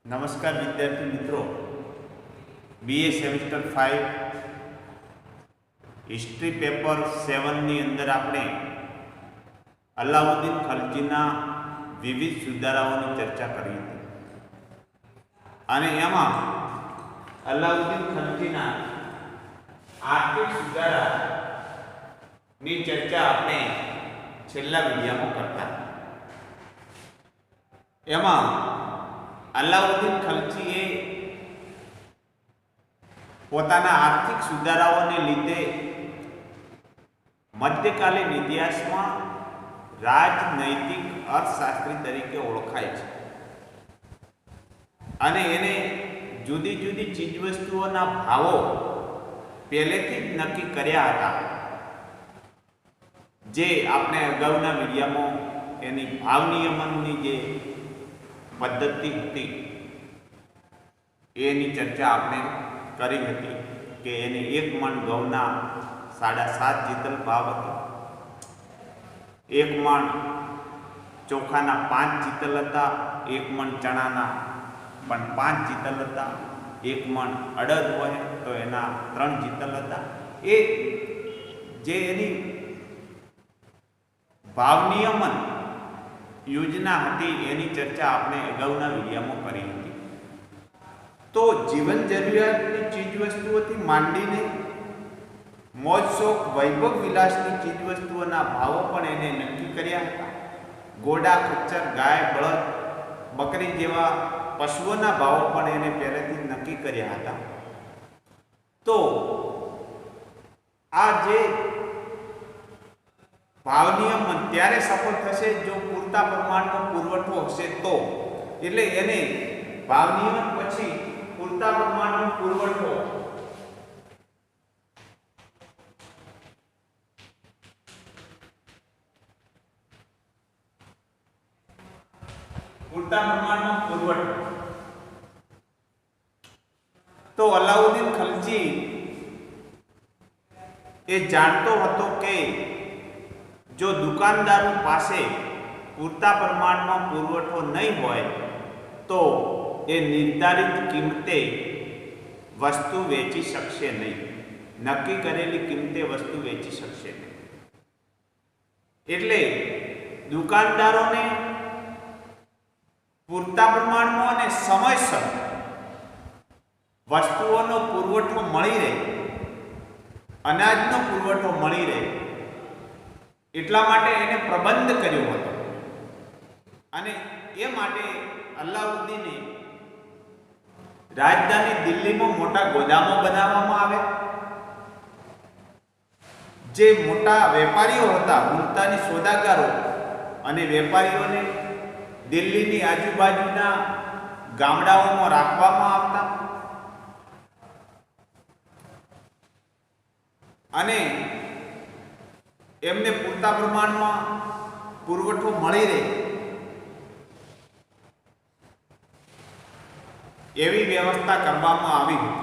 નમસ્કાર વિદ્યાર્થી મિત્રો, બીએ સેમિસ્ટર 5 હિસ્ટ્રી પેપર 7ની અંદર આપણે અલાઉદ્દીન ખલજીના વિવિધ સુધારાઓની ચર્ચા કરી હતી અને એમાં અલાઉદ્દીન ખલજીના આર્થિક સુધારાની ચર્ચા આપણે છેલ્લા વિડીયોમાં કરતા. એમાં અલાઉદ્દીન ખલજીએ પોતાના આર્થિક સુધારાઓને લીધે મધ્યકાલીન ઇતિહાસમાં રાજનૈતિક અર્થશાસ્ત્રી તરીકે ઓળખાય છે અને એને જુદી જુદી ચીજવસ્તુઓના ભાવો પહેલેથી જ નક્કી કર્યા હતા, જે આપણે અગાઉના વિડીયોમાં એની ભાવ નિયમનની જે પદ્ધતિ હતી એની ચર્ચા આપણે કરી હતી કે એને 1 મણ ઘઉંના 7.5 જીતલ ભાવ હતો, 1 મણ ચોખાના 5 જીતલ હતા, 1 મણ ચણાના પણ 5 જીતલ હતા, 1 મણ અડદ હોય તો એના 3 જીતલ હતા. એ જે એની ભાવ નિયમન યોજના હતી એની ચર્ચા આપણે અગાઉના વિડીયોમાં કરી હતી. તો જીવન જરૂરિયાતની ચીજવસ્તુઓથી માંડીને મોજ શોખ વૈભવ વિલાસની ચીજવસ્તુઓના ભાવો પણ એને નક્કી કર્યા હતા. ઘોડા, ખચ્ચર, ગાય, બળદ, બકરી જેવા પશુઓના ભાવો પણ એને પહેલેથી નક્કી કર્યા હતા. તો આ જે ભાવ નિયમન ત્યારે સફળ થશે જો પૂરતા પ્રમાણનો પુરવઠો હશે તો. એટલે એને ભાવ નિયમન પછી પૂરતા પ્રમાણનો પુરવઠો તો અલાઉદ્દીન ખલજી એ જાણતો હતો કે જો દુકાનદારો પાસે પૂરતા પ્રમાણમાં પુરવઠો નહીં હોય તો એ નિર્ધારિત કિંમતે વસ્તુ વેચી શકશે નહીં, નક્કી કરેલી કિંમતે વસ્તુ વેચી શકશે નહીં. એટલે દુકાનદારોને પૂરતા પ્રમાણમાં અને સમયસર વસ્તુઓનો પુરવઠો મળી રહે, અનાજનો પુરવઠો મળી રહે એટલા માટે એને પ્રબંધ કર્યો હતો. અને એ માટે અલાઉદ્દીને રાજધાની દિલ્હીમાં મોટા ગોદામો બનાવવામાં આવ્યા. જે મોટા વેપારીઓ હતા, મુલતાની સોદાગારો અને વેપારીઓને દિલ્હીની આજુબાજુના ગામડાઓમાં રાખવામાં આવતા અને એમને પૂરતા પ્રમાણમાં પુરવઠો મળી રહે એવી વ્યવસ્થા કરવામાં આવી હતી.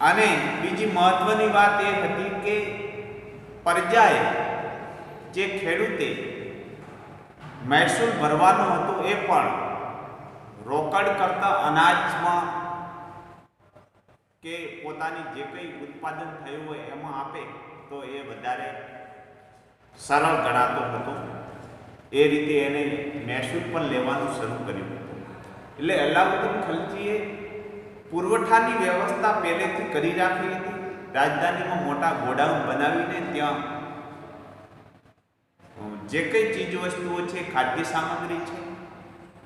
અને બીજી મહત્વની વાત એ હતી કે પ્રજાએ, જે ખેડૂતે મહેસૂલ ભરવાનો હતો એ પણ રોકડ કરતા અનાજમાં કે પોતાની જે કંઈ ઉત્પાદન થયું હોય એમાં આપે તો એ વધારે સરળ ગણાતો હતો. એ રીતે એને મહેસૂલ પણ લેવાનું શરૂ કર્યું હતું. એટલે અલાઉદ્દીન ખલજીએ પુરવઠાની વ્યવસ્થા પહેલેથી કરી રાખી હતી. રાજધાનીમાં મોટા ગોડાઉન બનાવીને ત્યાં જે કંઈ ચીજવસ્તુઓ છે, ખાદ્ય સામગ્રી છે,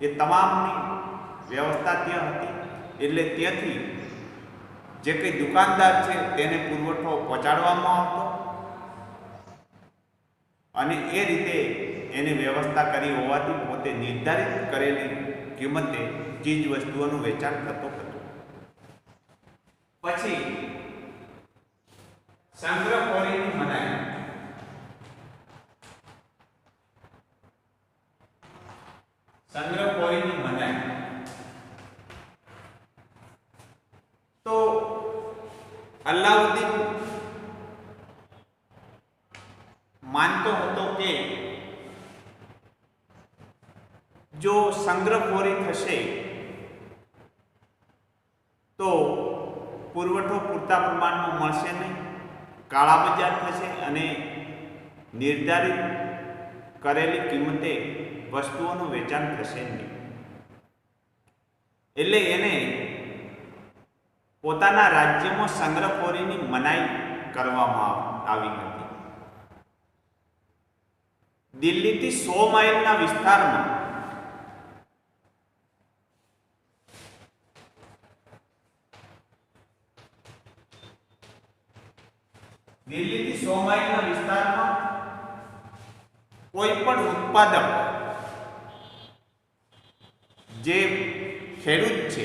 એ તમામની વ્યવસ્થા ત્યાં હતી. એટલે ત્યાંથી જે કંઈ દુકાનદાર છે તેને પુરવઠો પહોંચાડવામાં આવતો અને એ રીતે એને વ્યવસ્થા કરી હોવાથી પોતે નિર્ધારિત કરેલી કિંમતે ચીજ વસ્તુઓનું વેચાણ થતો હતો. પછી સંગ્રહખોરીની મનાઈ. સંગ્રહખોરીની મનાઈ તો અલાઉદ્દીન માનતો હતો કે જો સંગ્રહખોરી થશે પુરવઠો પૂરતા પ્રમાણમાં મળશે નહીં, કાળા બજાર થશે અને નિર્ધારિત કરેલી કિંમતે વસ્તુઓનું વેચાણ થશે નહીં. એટલે એને પોતાના રાજ્યમાં સંગ્રહખોરીની મનાઈ કરવામાં આવી હતી. દિલ્હીથી 100 માઇલના વિસ્તારમાં કોઈ પણ ઉત્પાદક જે ખેડૂત છે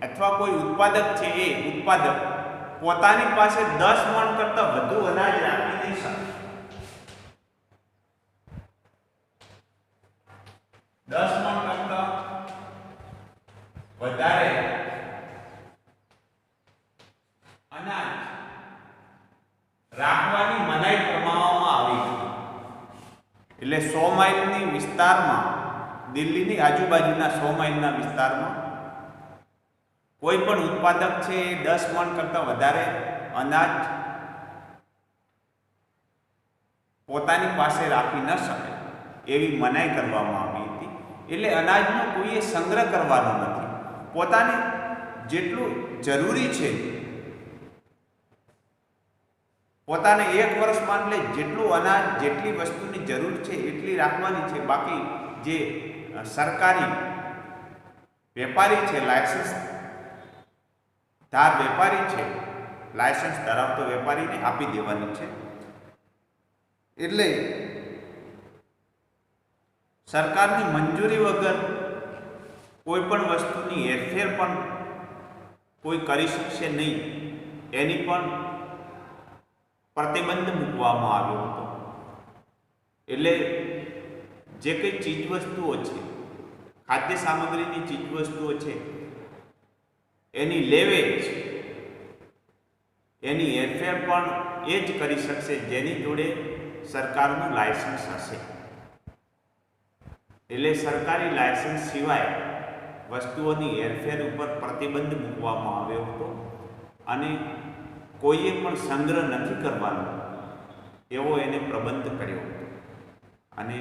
અથવા કોઈ ઉત્પાદક છે એ ઉત્પાદક પોતાની પાસે 10 મણ કરતાં વધુ અનાજ રાખી નહીં શકે. 10 મણ કરતાં વધારે અનાજ રાખવાની મનાઈ ફરમાવવામાં આવી હતી. એટલે 100 માઇલની વિસ્તારમાં, દિલ્હીની આજુબાજુના 100 માઇલના વિસ્તારમાં કોઈ પણ ઉત્પાદક છે એ 10 મણ કરતાં વધારે અનાજ પોતાની પાસે રાખી ન શકે એવી મનાઈ કરવામાં આવી હતી. એટલે અનાજનો કોઈએ સંગ્રહ કરવાનો નથી. પોતાને જેટલું જરૂરી છે, પોતાને 1 વર્ષ માટે જેટલું અનાજ, જેટલી વસ્તુની જરૂર છે એટલી રાખવાની છે. બાકી જે સરકારી વેપારી છે, લાયસન્સ ધાર વેપારી છે, લાયસન્સ ધરાવતો વેપારીને આપી દેવાની છે. એટલે સરકારની મંજૂરી વગર કોઈ પણ વસ્તુની હેરફેર પણ કોઈ કરી શકશે નહીં, એની પણ પ્રતિબંધ મૂકવામાં આવ્યો હતો. એટલે જે કંઈ ચીજવસ્તુઓ છે, ખાદ્ય સામગ્રીની ચીજવસ્તુઓ છે, એની લેવેચ, એની હેરફેર પણ એ જ કરી શકશે જેની જોડે સરકારનું લાયસન્સ હશે. એટલે સરકારી લાયસન્સ સિવાય વસ્તુઓની હેરફેર ઉપર પ્રતિબંધ મૂકવામાં આવ્યો હતો અને કોઈએ પણ સંગ્રહ નથી કરવાનો એવો એને પ્રબંધ કર્યો હતો. અને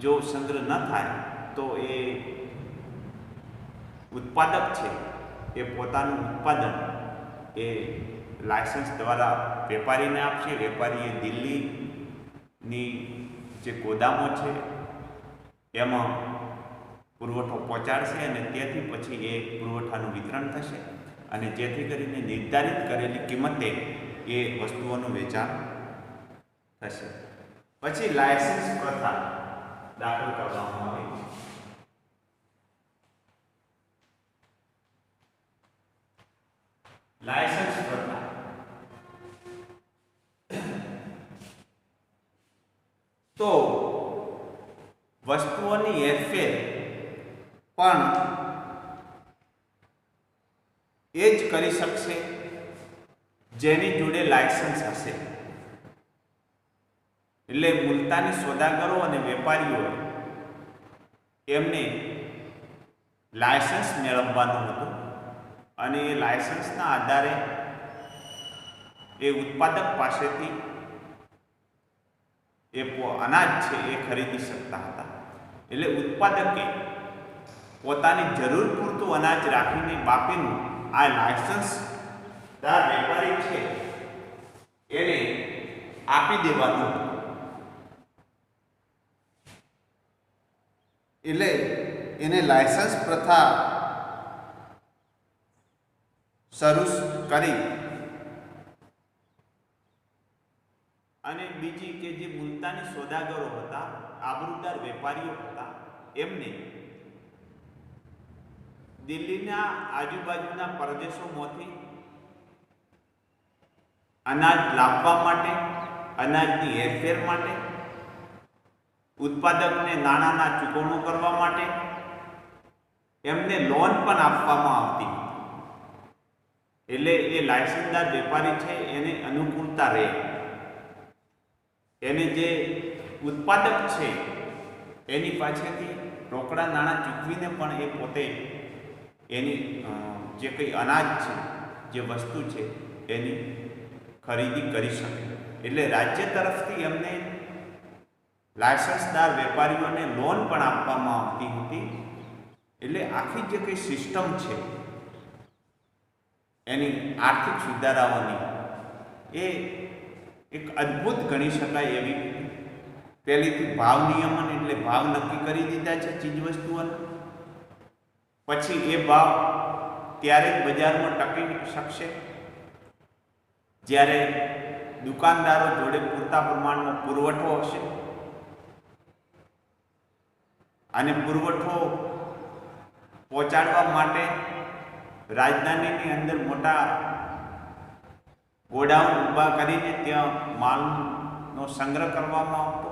જો સંગ્રહ ન થાય તો એ ઉત્પાદક છે એ પોતાનું ઉત્પાદન એ લાયસન્સ દ્વારા વેપારીને આપશે. વેપારીએ દિલ્હીની જે ગોદામો છે એમાં પુરવઠો પહોંચાડશે અને તેથી પછી એ પુરવઠાનું વિતરણ થશે અને જેથી કરીને નિર્ધારિત કરેલી કિંમતે એ વસ્તુઓનું વેચાણ થશે. પછી લાયસન્સ પ્રથા દાખલ કરવામાં આવે છે. લાયસન્સ પ્રથા તો વસ્તુઓની હેરફેર પણ એ જ કરી શકશે જેની જોડે લાયસન્સ હશે. એટલે મુલતાની સોદાગરો અને વેપારીઓ એમને લાયસન્સ મેળવવાનું હતું અને એ લાયસન્સના આધારે એ ઉત્પાદક પાસેથી એ અનાજ છે એ ખરીદી શકતા હતા. એટલે ઉત્પાદકે પોતાની જરૂર પૂરતું અનાજ રાખીને બાકીનું આ લાયસન્સદાર વેપારી છે એને આપી દેવાનું હતું. એટલે એને લાયસન્સ પ્રથા શરૂ કરી અને બીજી કે જે મુલતાની સોદાગરો હતા, આબરૂદાર વેપારીઓ હતા, એમને દિલ્હીના આજુબાજુના પ્રદેશોમાંથી અનાજ લાવવા માટે, અનાજની હેરફેર માટે, ઉત્પાદકને નાણાંના ચૂકવણું કરવા માટે એમને લોન પણ આપવામાં આવતી. એટલે એ લાયસન્સદાર વેપારી છે એને અનુકૂળતા રહે, એને જે ઉત્પાદક છે એની પાસેથી રોકડા નાણાં ચૂકવીને પણ એ પોતે એની જે કંઈ અનાજ છે જે વસ્તુ છે એની ખરીદી કરી શકે. એટલે રાજ્ય તરફથી એમને લાયસન્સદાર વેપારીઓને લોન પણ આપવામાં આવતી હતી. એટલે આખી જે કંઈ સિસ્ટમ છે એની આર્થિક સુધારાઓની એ એક અદ્ભુત ગણી શકાય એવી. પહેલીથી ભાવ નિયમન એટલે ભાવ નક્કી કરી દીધા છે ચીજવસ્તુઓના. પછી એ ભાવ ત્યારે જ બજારમાં ટકી શકશે જ્યારે દુકાનદારો જોડે પૂરતા પ્રમાણમાં પુરવઠો હશે. અને પુરવઠો પહોંચાડવા માટે રાજધાનીની અંદર મોટા ગોડાઉન ઊભા કરીને ત્યાં માલનો સંગ્રહ કરવામાં આવતો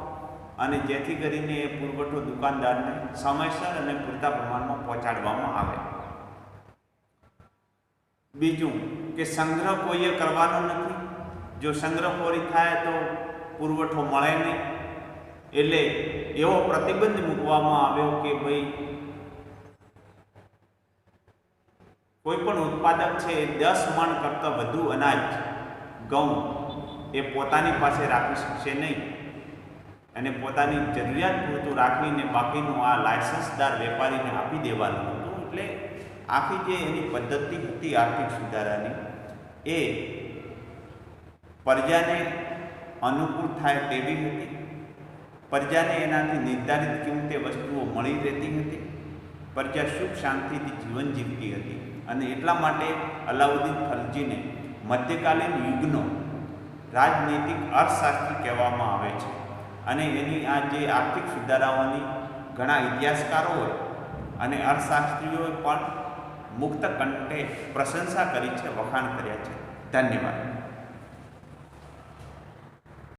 અને જેથી કરીને એ પુરવઠો દુકાનદારને સમયસર અને પૂરતા પ્રમાણમાં પહોંચાડવામાં આવે. બીજું કે સંગ્રહ કોઈએ કરવાનો નથી. જો સંગ્રહખોરી થાય તો પુરવઠો મળે નહીં. એટલે એવો પ્રતિબંધ મૂકવામાં આવ્યો કે ભાઈ કોઈ પણ ઉત્પાદક છે એ 10 મણ કરતાં વધુ અનાજ ઘઉં એ પોતાની પાસે રાખી શકશે નહીં અને પોતાની જરૂરિયાત પૂરતું રાખીને બાકીનું આ લાયસન્સદાર વેપારીને આપી દેવાનું હતું. એટલે આખી જે એની પદ્ધતિ હતી આર્થિક સુધારાની એ પ્રજાને અનુકૂળ થાય તેવી હતી. પ્રજાને એનાથી નિર્ધારિત કિંમતે વસ્તુઓ મળી રહેતી હતી. પ્રજા સુખ શાંતિથી જીવન જીવતી હતી. અને એટલા માટે અલાઉદ્દીન ખલજીને મધ્યકાલીન યુગનો રાજનૈતિક અર્થશાસ્ત્રી કહેવામાં આવે છે. અને એની આ જે આર્થિક સુધારાઓની ઘણા ઇતિહાસકારોએ અને અર્થશાસ્ત્રીઓએ પણ મુક્ત કંઠે પ્રશંસા કરી છે, વખાણ કર્યા છે. ધન્યવાદ.